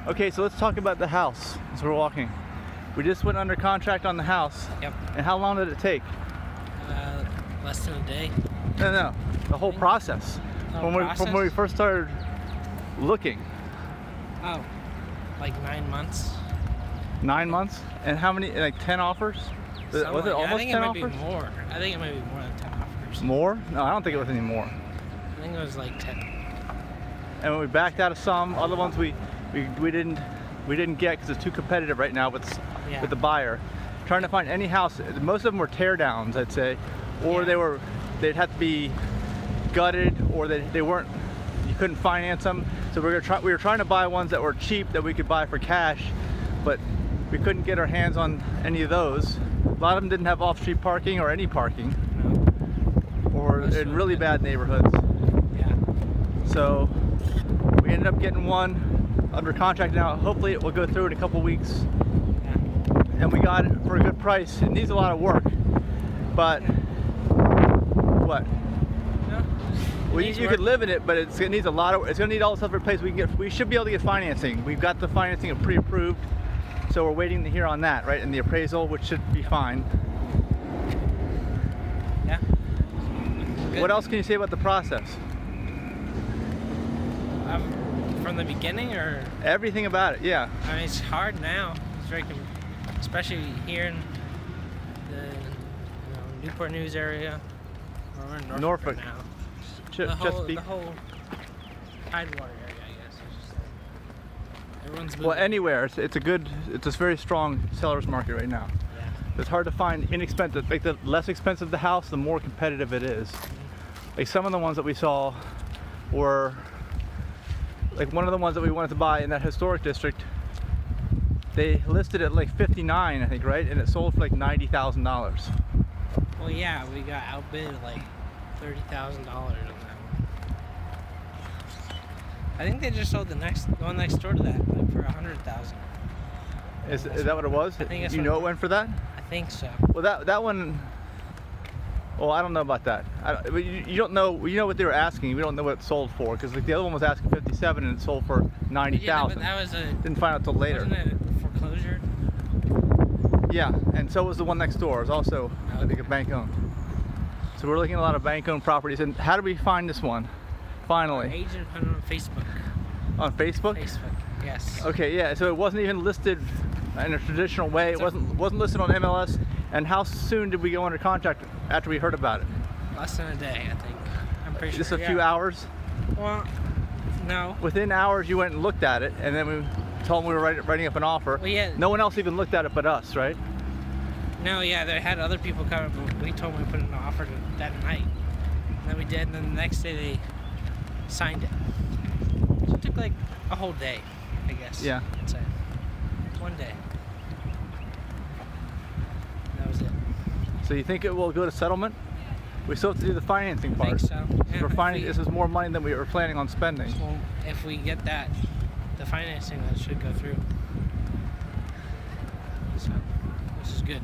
Okay, so let's talk about the house as we're walking. We just went under contract on the house. Yep. And how long did it take? Less than a day. No, the whole process. From when we first started looking. Oh, like 9 months. 9 months? And how many, like 10 offers? Was it almost 10 offers? I think it might be more. I think it might be more than 10 offers. More? No, I don't think it was any more. I think it was like 10. And when we backed out of some, other ones we didn't get because it's too competitive right now with the buyer. Trying to find any house, most of them were tear downs, I'd say, or they'd have to be gutted, or they weren't, you couldn't finance them. So we were trying to buy ones that were cheap that we could buy for cash, but we couldn't get our hands on any of those. A lot of them didn't have off-street parking or any parking, or in really bad neighborhoods. Yeah. So we ended up getting one under contract now. Hopefully it will go through in a couple weeks. Yeah. And we got it for a good price. It needs a lot of work, but what? No. Well, you could live in it, but it needs a lot of. It's going to need all the stuff replaced. We should be able to get financing. We've got the financing pre-approved, so we're waiting to hear on that, right? And the appraisal, which should be fine. Yeah. Good. What else can you say about the process? From the beginning, or Everything about it, yeah. I mean, it's hard now. It's very, especially here in the Newport News area. We're in Norfolk right now. Chesapeake. The whole Tidewater area, I guess. Everyone's moving. Well, anywhere. It's a very strong seller's market right now. Yeah. It's hard to find inexpensive. Like the less expensive the house, the more competitive it is. Like some of the ones that we saw were, like one of the ones that we wanted to buy in that historic district, they listed it like 59, I think, right? And it sold for like $90,000. Well, yeah, we got outbid like $30,000 on that one. I think they just sold the one next door to that like for $100,000. Is that what it was? I think that's you what know it it went for that? I think so. Well, that one. Well, I don't know about that. But you don't know. You know what they were asking. We don't know what it sold for, because like the other one was asking 57 and it sold for 90,000. Yeah, but that was Didn't find out till later. Wasn't it foreclosure? Yeah, and so was the one next door. It was also, I think, a bank owned. So we're looking at a lot of bank owned properties. And how did we find this one? Finally. Our agent put it on Facebook. On Facebook? Facebook, yes. Okay, yeah. So it wasn't even listed in a traditional way. It wasn't listed on MLS. And how soon did we go under contract after we heard about it? Less than a day, I think. I'm pretty Just sure. a few hours? Well, no. Within hours, you went and looked at it, and then we told them we were writing up an offer. Well, yeah. No one else even looked at it but us, right? No, yeah, they had other people come, but we told them we put in an offer that night. And then we did, and then the next day they signed it. So it took like a whole day, I guess. Yeah. I'd say. 1 day. That was it. So you think it will go to settlement? We still have to do the financing part. I think so. Yeah, This is more money than we were planning on spending. Well, if we get that, the financing, that should go through. So, this is good.